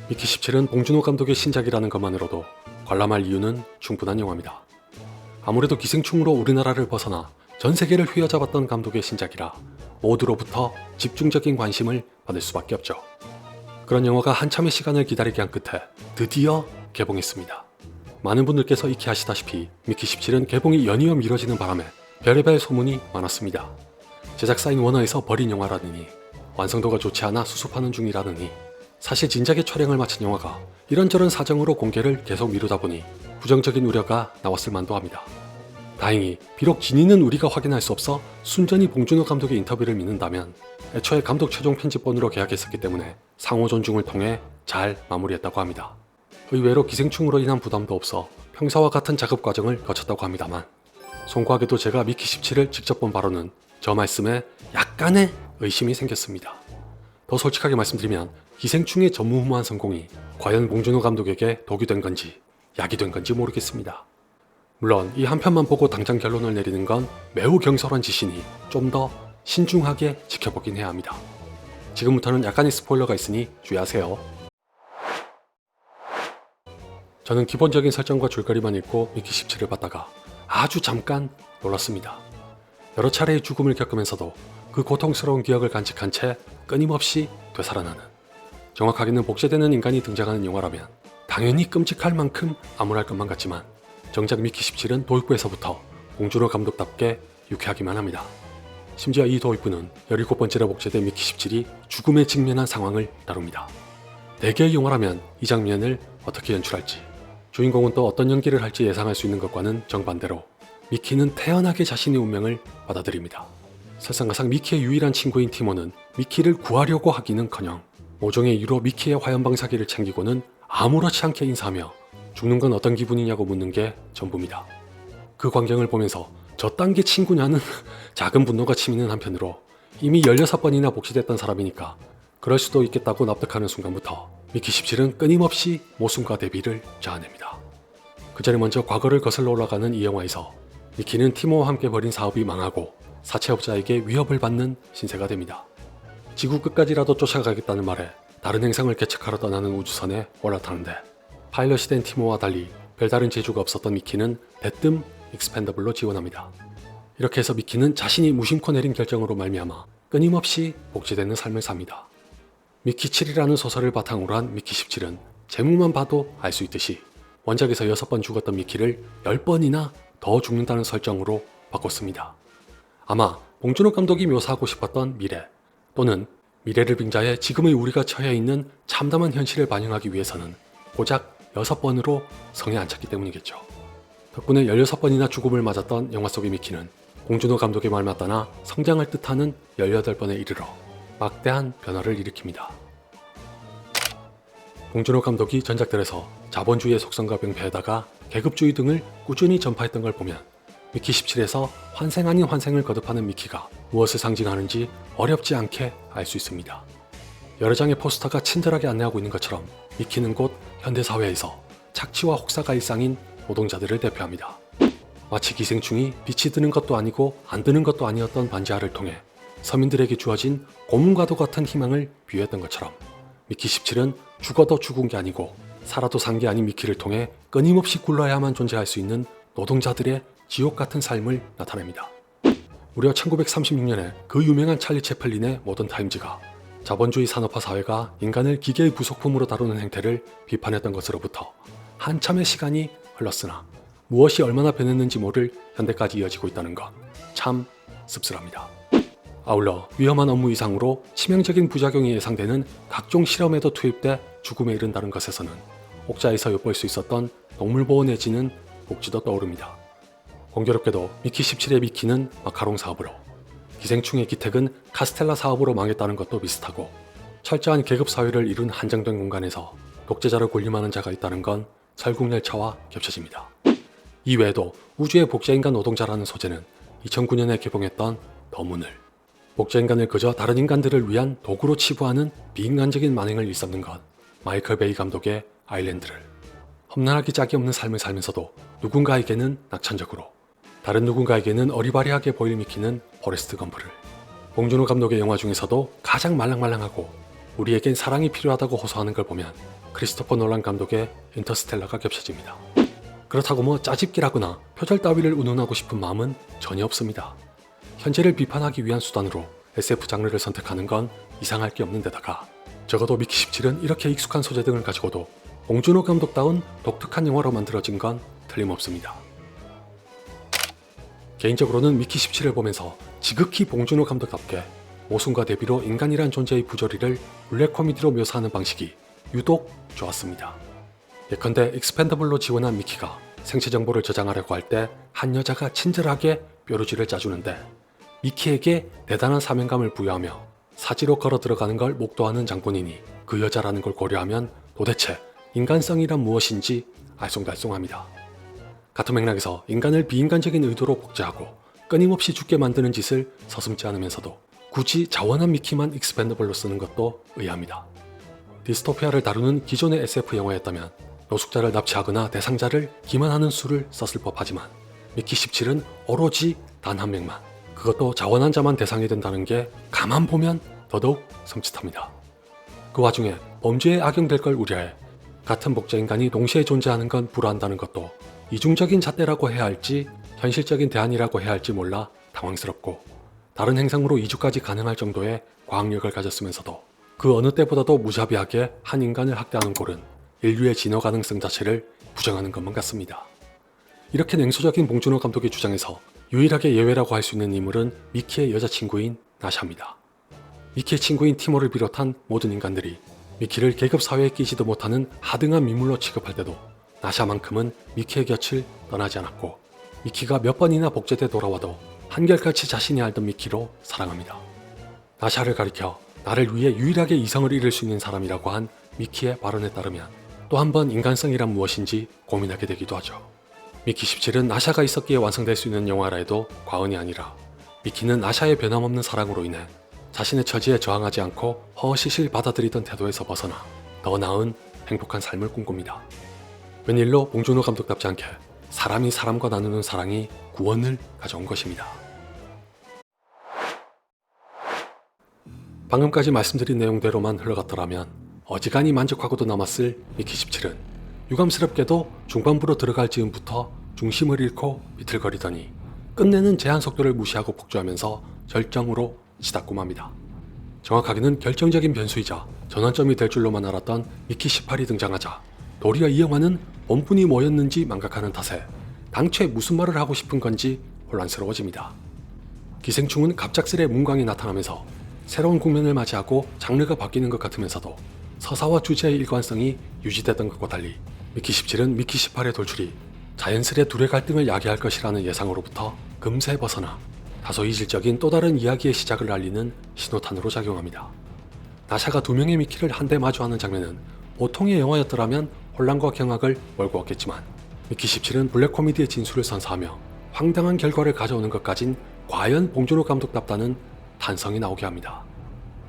미키 17은 봉준호 감독의 신작이라는 것만으로도 관람할 이유는 충분한 영화입니다. 아무래도 기생충으로 우리나라를 벗어나 전 세계를 휘어잡았던 감독의 신작이라 모두로부터 집중적인 관심을 받을 수밖에 없죠. 그런 영화가 한참의 시간을 기다리게 한 끝에 드디어 개봉했습니다. 많은 분들께서 익히 아시다시피 미키 17은 개봉이 연이어 미뤄지는 바람에 별의별 소문이 많았습니다. 제작사인 워너에서 버린 영화라느니, 완성도가 좋지 않아 수습하는 중이라느니, 사실 진작에 촬영을 마친 영화가 이런저런 사정으로 공개를 계속 미루다 보니 부정적인 우려가 나왔을 만도 합니다. 다행히 비록 진위는 우리가 확인할 수 없어 순전히 봉준호 감독의 인터뷰를 믿는다면 애초에 감독 최종 편집본으로 계약했었기 때문에 상호 존중을 통해 잘 마무리했다고 합니다. 의외로 기생충으로 인한 부담도 없어 평사와 같은 작업 과정을 거쳤다고 합니다만, 송구하게도 제가 미키 17을 직접 본 바로는 저 말씀에 약간의 의심이 생겼습니다. 더 솔직하게 말씀드리면 기생충의 전무후무한 성공이 과연 봉준호 감독에게 독이 된 건지 약이 된 건지 모르겠습니다. 물론 이 한 편만 보고 당장 결론을 내리는 건 매우 경솔한 짓이니 좀 더 신중하게 지켜보긴 해야 합니다. 지금부터는 약간의 스포일러가 있으니 주의하세요. 저는 기본적인 설정과 줄거리만 읽고 미키 17을 봤다가 아주 잠깐 놀랐습니다. 여러 차례의 죽음을 겪으면서도 그 고통스러운 기억을 간직한 채 끊임없이 되살아나는, 정확하게는 복제되는 인간이 등장하는 영화라면 당연히 끔찍할 만큼 암울할 것만 같지만 정작 미키 17은 도입부에서부터 봉준호 감독답게 유쾌하기만 합니다. 심지어 이 도입부는 17번째로 복제된 미키 17이 죽음에 직면한 상황을 다룹니다. 대개의 영화라면 이 장면을 어떻게 연출할지, 주인공은 또 어떤 연기를 할지 예상할 수 있는 것과는 정반대로 미키는 태연하게 자신의 운명을 받아들입니다. 설상가상 미키의 유일한 친구인 티모는 미키를 구하려고 하기는커녕 모종의 이유로 미키의 화염방사기를 챙기고는 아무렇지 않게 인사하며 죽는 건 어떤 기분이냐고 묻는 게 전부입니다. 그 광경을 보면서 저딴 게 친구냐는 작은 분노가 치미는 한편으로 이미 16번이나 복시됐던 사람이니까 그럴 수도 있겠다고 납득하는 순간부터 미키 17은 끊임없이 모순과 대비를 자아냅니다. 그 전에 먼저 과거를 거슬러 올라가는 이 영화에서 미키는 티모와 함께 벌인 사업이 망하고 사채업자에게 위협을 받는 신세가 됩니다. 지구 끝까지라도 쫓아가겠다는 말에 다른 행성을 개척하러 떠나는 우주선에 올라타는데, 파일럿이 된 티모와 달리 별다른 재주가 없었던 미키는 대뜸 익스펜더블로 지원합니다. 이렇게 해서 미키는 자신이 무심코 내린 결정으로 말미암아 끊임없이 복제되는 삶을 삽니다. 미키 7이라는 소설을 바탕으로 한 미키 17은 제목만 봐도 알 수 있듯이 원작에서 6번 죽었던 미키를 10번이나 더 죽는다는 설정으로 바꿨습니다. 아마 봉준호 감독이 묘사하고 싶었던 미래, 또는 미래를 빙자해 지금의 우리가 처해 있는 참담한 현실을 반영하기 위해서는 고작 6번으로 성에 안 찼기 때문이겠죠. 덕분에 16번이나 죽음을 맞았던 영화 속의 미키는 봉준호 감독의 말 맞다나 성장을 뜻하는 18번에 이르러 막대한 변화를 일으킵니다. 봉준호 감독이 전작들에서 자본주의의 속성과 병폐에다가 계급주의 등을 꾸준히 전파했던 걸 보면 미키 17에서 환생 아닌 환생을 거듭하는 미키가 무엇을 상징하는지 어렵지 않게 알 수 있습니다. 여러 장의 포스터가 친절하게 안내하고 있는 것처럼 미키는 곧 현대사회에서 착취와 혹사가 일상인 노동자들을 대표합니다. 마치 기생충이 빛이 드는 것도 아니고 안 드는 것도 아니었던 반지하를 통해 서민들에게 주어진 고문과도 같은 희망을 비유했던 것처럼 미키 17은 죽어도 죽은 게 아니고 살아도 산 게 아닌 미키를 통해 끊임없이 굴러야만 존재할 수 있는 노동자들의 지옥 같은 삶을 나타냅니다. 무려 1936년에 그 유명한 찰리 채플린의 모던 타임즈가 자본주의 산업화 사회가 인간을 기계의 부속품으로 다루는 행태를 비판했던 것으로부터 한참의 시간이 흘렀으나 무엇이 얼마나 변했는지 모를 현대까지 이어지고 있다는 건 참 씁쓸합니다. 아울러 위험한 업무 이상으로 치명적인 부작용이 예상되는 각종 실험에도 투입돼 죽음에 이른다는 것에서는 옥자에서 엿볼 수 있었던 동물보호 내지는 복지도 떠오릅니다. 공교롭게도 미키 17의 미키는 마카롱 사업으로, 기생충의 기택은 카스텔라 사업으로 망했다는 것도 비슷하고, 철저한 계급사회를 이룬 한정된 공간에서 독재자로 군림하는 자가 있다는 건 설국열차와 겹쳐집니다. 이 외에도 우주의 복제인간 노동자라는 소재는 2009년에 개봉했던 더 문을, 복제인간을 그저 다른 인간들을 위한 도구로 치부하는 비인간적인 만행을 일삼는 것 마이클 베이 감독의 아일랜드를, 험난하기 짝이 없는 삶을 살면서도 누군가에게는 낙천적으로, 다른 누군가에게는 어리바리하게 보일 미키는 포레스트 검프를, 봉준호 감독의 영화 중에서도 가장 말랑말랑하고 우리에겐 사랑이 필요하다고 호소하는 걸 보면 크리스토퍼 놀란 감독의 인터스텔라가 겹쳐집니다. 그렇다고 뭐 짜집기라거나 표절 따위를 운운하고 싶은 마음은 전혀 없습니다. 현재를 비판하기 위한 수단으로 SF 장르를 선택하는 건 이상할 게 없는 데다가 적어도 미키 17은 이렇게 익숙한 소재 등을 가지고도 봉준호 감독다운 독특한 영화로 만들어진 건 틀림없습니다. 개인적으로는 미키 17을 보면서 지극히 봉준호 감독답게 모순과 대비로 인간이란 존재의 부조리를 블랙 코미디로 묘사하는 방식이 유독 좋았습니다. 예컨대 익스펜더블로 지원한 미키가 생체 정보를 저장하려고 할 때 한 여자가 친절하게 뾰루지를 짜주는데 미키에게 대단한 사명감을 부여하며 사지로 걸어 들어가는 걸 목도하는 장본인이 그 여자라는 걸 고려하면 도대체 인간성이란 무엇인지 알쏭달쏭합니다. 같은 맥락에서 인간을 비인간적인 의도로 복제하고 끊임없이 죽게 만드는 짓을 서슴지 않으면서도 굳이 자원한 미키만 익스펜더블로 쓰는 것도 의아합니다. 디스토피아를 다루는 기존의 SF 영화였다면 노숙자를 납치하거나 대상자를 기만하는 수를 썼을 법하지만 미키 17은 오로지 단 한 명만, 그것도 자원한 자만 대상이 된다는 게 가만 보면 더더욱 섬찟합니다. 그 와중에 범죄에 악용될 걸 우려해 같은 복제인간이 동시에 존재하는 건 불화한다는 것도 이중적인 잣대라고 해야 할지 현실적인 대안이라고 해야 할지 몰라 당황스럽고 다른 행성으로 이주까지 가능할 정도의 과학력을 가졌으면서도 그 어느 때보다도 무자비하게 한 인간을 학대하는 꼴은 인류의 진화 가능성 자체를 부정하는 것만 같습니다. 이렇게 냉소적인 봉준호 감독의 주장에서 유일하게 예외라고 할 수 있는 인물은 미키의 여자친구인 나샤입니다. 미키의 친구인 티모를 비롯한 모든 인간들이 미키를 계급 사회에 끼지도 못하는 하등한 미물로 취급할 때도 나샤만큼은 미키의 곁을 떠나지 않았고 미키가 몇 번이나 복제돼 돌아와도 한결같이 자신이 알던 미키로 사랑합니다. 나샤를 가리켜 나를 위해 유일하게 이성을 잃을 수 있는 사람이라고 한 미키의 발언에 따르면 또 한 번 인간성이란 무엇인지 고민하게 되기도 하죠. 미키 17은 나샤가 있었기에 완성될 수 있는 영화라 해도 과언이 아니라 미키는 나샤의 변함없는 사랑으로 인해 자신의 처지에 저항하지 않고 허허실실 받아들이던 태도에서 벗어나 더 나은 행복한 삶을 꿈꿉니다. 웬일로 봉준호 감독답지 않게 사람이 사람과 나누는 사랑이 구원을 가져온 것입니다. 방금까지 말씀드린 내용대로만 흘러갔더라면 어지간히 만족하고도 남았을 미키 17은 유감스럽게도 중반부로 들어갈 즈음부터 중심을 잃고 비틀거리더니 끝내는 제한 속도를 무시하고 폭주하면서 절정으로 치닫고맙니다. 정확하게는 결정적인 변수이자 전환점이 될 줄로만 알았던 미키 18이 등장하자 도리어 이 영화는 본분이 뭐였는지 망각하는 탓에 당최 무슨 말을 하고 싶은 건지 혼란스러워집니다. 기생충은 갑작스레 문광이 나타나면서 새로운 국면을 맞이하고 장르가 바뀌는 것 같으면서도 서사와 주제의 일관성이 유지되던 것과 달리 미키 17은 미키 18의 돌출이 자연스레 둘의 갈등을 야기할 것이라는 예상으로부터 금세 벗어나 다소 이질적인 또 다른 이야기의 시작을 알리는 신호탄으로 작용합니다. 나샤가 두 명의 미키를 한데 마주하는 장면은 보통의 영화였더라면 혼란과 경악을 몰고 왔겠지만 미키 17은 블랙 코미디의 진수를 선사하며 황당한 결과를 가져오는 것까진 과연 봉준호 감독답다는 탄성이 나오게 합니다.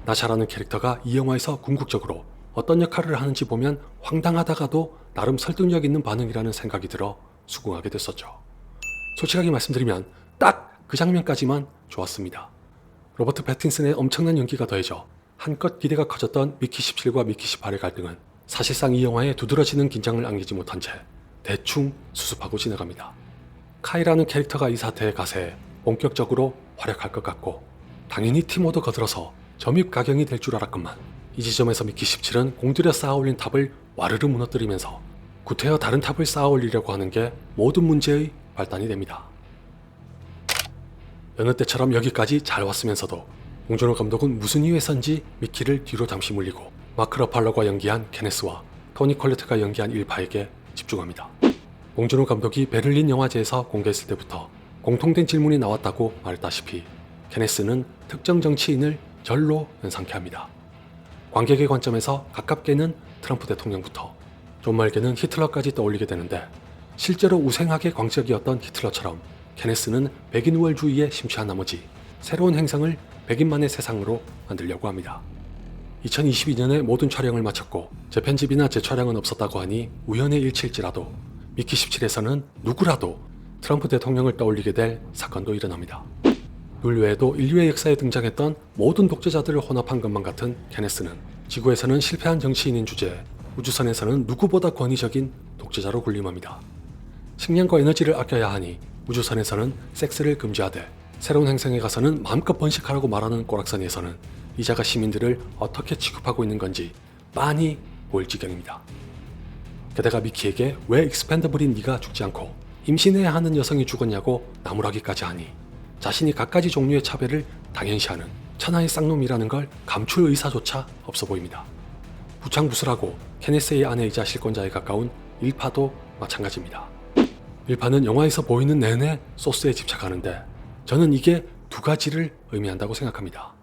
나샤라는 캐릭터가 이 영화에서 궁극적으로 어떤 역할을 하는지 보면 황당하다가도 나름 설득력 있는 반응이라는 생각이 들어 수긍하게 됐었죠. 솔직하게 말씀드리면 딱 그 장면까지만 좋았습니다. 로버트 패틴슨의 엄청난 연기가 더해져 한껏 기대가 커졌던 미키 17과 미키 18의 갈등은 사실상 이 영화에 두드러지는 긴장을 안기지 못한 채 대충 수습하고 지나갑니다. 카이라는 캐릭터가 이 사태의 가세에 본격적으로 활약할 것 같고 당연히 티모도 거들어서 점입가경이 될 줄 알았건만 이 지점에서 미키 17은 공들여 쌓아올린 탑을 와르르 무너뜨리면서 구태여 다른 탑을 쌓아올리려고 하는 게 모든 문제의 발단이 됩니다. 여느 때처럼 여기까지 잘 왔으면서도 봉준호 감독은 무슨 이유에선지 미키를 뒤로 잠시 물리고 마크 러팔러가 연기한 케네스와 토니 콜레트가 연기한 일파에게 집중합니다. 봉준호 감독이 베를린 영화제에서 공개했을 때부터 공통된 질문이 나왔다고 말했다시피 케네스는 특정 정치인을 절로 연상케 합니다. 관객의 관점에서 가깝게는 트럼프 대통령부터 좀 멀게는 히틀러까지 떠올리게 되는데 실제로 우생하게 광적이었던 히틀러처럼 케네스는 백인 우월주의에 심취한 나머지 새로운 행성을 백인만의 세상으로 만들려고 합니다. 2022년에 모든 촬영을 마쳤고 재편집이나 재촬영은 없었다고 하니 우연의 일치일지라도 미키 17에서는 누구라도 트럼프 대통령을 떠올리게 될 사건도 일어납니다. 둘 외에도 인류의 역사에 등장했던 모든 독재자들을 혼합한 것만 같은 케네스는 지구에서는 실패한 정치인인 주제에 우주선에서는 누구보다 권위적인 독재자로 군림합니다. 식량과 에너지를 아껴야 하니 우주선에서는 섹스를 금지하되 새로운 행성에 가서는 마음껏 번식하라고 말하는 꼬락서니에서는 이자가 시민들을 어떻게 취급하고 있는 건지 빤히 보일 지경입니다. 게다가 미키에게 왜 익스펜더블인 네가 죽지 않고 임신해야 하는 여성이 죽었냐고 나무라기까지 하니 자신이 갖가지 종류의 차별을 당연시하는 천하의 쌍놈이라는 걸 감출 의사조차 없어 보입니다. 부창부술하고 케네스의 아내이자 실권자에 가까운 일파도 마찬가지입니다. 일파는 영화에서 보이는 내내 소스에 집착하는데 저는 이게 두 가지를 의미한다고 생각합니다.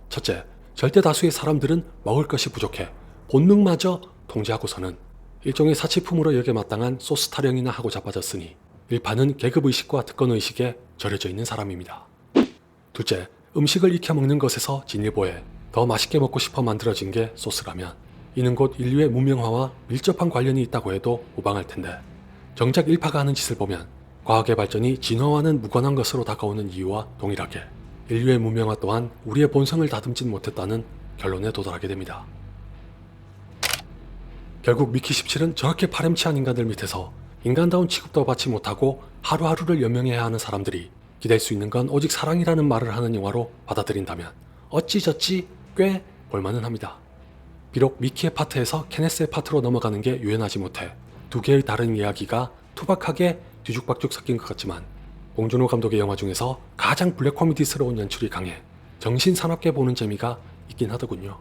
첫째, 절대 다수의 사람들은 먹을 것이 부족해 본능마저 통제하고서는 일종의 사치품으로 여기에 마땅한 소스 타령이나 하고 자빠졌으니 일파는 계급의식과 특권의식에 절여져 있는 사람입니다. 둘째, 음식을 익혀 먹는 것에서 진일보해 더 맛있게 먹고 싶어 만들어진 게 소스라면 이는 곧 인류의 문명화와 밀접한 관련이 있다고 해도 무방할 텐데 정작 일파가 하는 짓을 보면 과학의 발전이 진화와는 무관한 것으로 다가오는 이유와 동일하게 인류의 문명화 또한 우리의 본성을 다듬진 못했다는 결론에 도달하게 됩니다. 결국 미키 17은 저렇게 파렴치한 인간들 밑에서 인간다운 취급도 받지 못하고 하루하루를 연명해야 하는 사람들이 기댈 수 있는 건 오직 사랑이라는 말을 하는 영화로 받아들인다면 어찌저찌 꽤 볼만은 합니다. 비록 미키의 파트에서 케네스의 파트로 넘어가는 게 유연하지 못해 두 개의 다른 이야기가 투박하게 뒤죽박죽 섞인 것 같지만 봉준호 감독의 영화 중에서 가장 블랙 코미디스러운 연출이 강해 정신사납게 보는 재미가 있긴 하더군요.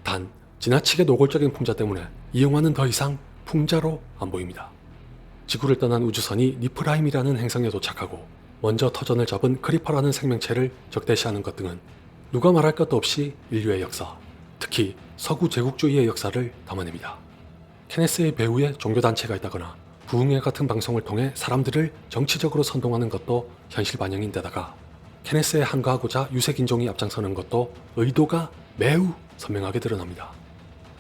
단 지나치게 노골적인 풍자 때문에 이 영화는 더 이상 풍자로 안 보입니다. 지구를 떠난 우주선이 니프라임이라는 행성에 도착하고 먼저 터전을 잡은 크리퍼라는 생명체를 적대시하는 것 등은 누가 말할 것도 없이 인류의 역사, 특히 서구 제국주의의 역사를 담아냅니다. 케네스의 배후에 종교단체가 있다거나 부흥회 같은 방송을 통해 사람들을 정치적으로 선동하는 것도 현실 반영인 데다가 케네스에 한가하고자 유색인종이 앞장서는 것도 의도가 매우 선명하게 드러납니다.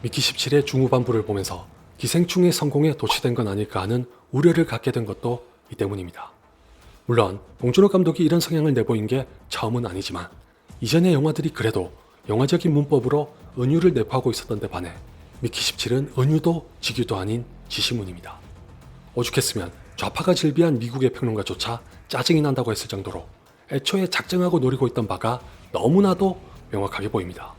미키 17의 중후반부를 보면서 기생충의 성공에 도취된 건 아닐까 하는 우려를 갖게 된 것도 이 때문입니다. 물론 봉준호 감독이 이런 성향을 내보인 게 처음은 아니지만 이전의 영화들이 그래도 영화적인 문법으로 은유를 내포하고 있었던 데 반해 미키 17은 은유도 직유도 아닌 지시문입니다. 오죽했으면 좌파가 질비한 미국의 평론가조차 짜증이 난다고 했을 정도로 애초에 작정하고 노리고 있던 바가 너무나도 명확하게 보입니다.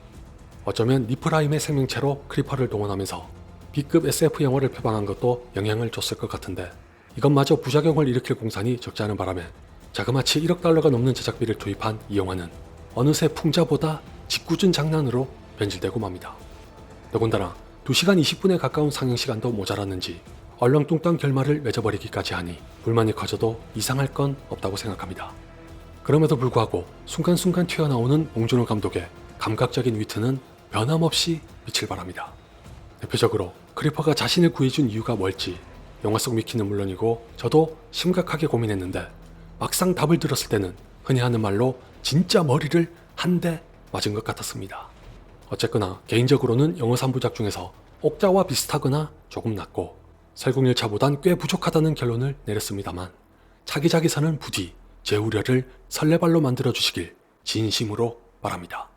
어쩌면 니프라임의 생명체로 크리퍼를 동원하면서 B급 SF 영화를 표방한 것도 영향을 줬을 것 같은데 이것마저 부작용을 일으킬 공산이 적지 않은 바람에 자그마치 1억 달러가 넘는 제작비를 투입한 이 영화는 어느새 풍자보다 짓궂은 장난으로 변질되고 맙니다. 더군다나 2시간 20분에 가까운 상영시간도 모자랐는지 얼렁뚱땅 결말을 맺어버리기까지 하니 불만이 커져도 이상할 건 없다고 생각합니다. 그럼에도 불구하고 순간순간 튀어나오는 봉준호 감독의 감각적인 위트는 변함없이 빛을 발합니다. 대표적으로 크리퍼가 자신을 구해준 이유가 뭘지 영화 속 미키는 물론이고 저도 심각하게 고민했는데 막상 답을 들었을 때는 흔히 하는 말로 진짜 머리를 한 대 맞은 것 같았습니다. 어쨌거나 개인적으로는 영어 3부작 중에서 옥자와 비슷하거나 조금 낫고 설국열차보단 꽤 부족하다는 결론을 내렸습니다만 차기작에서는 부디 제 우려를 설레발로 만들어주시길 진심으로 바랍니다.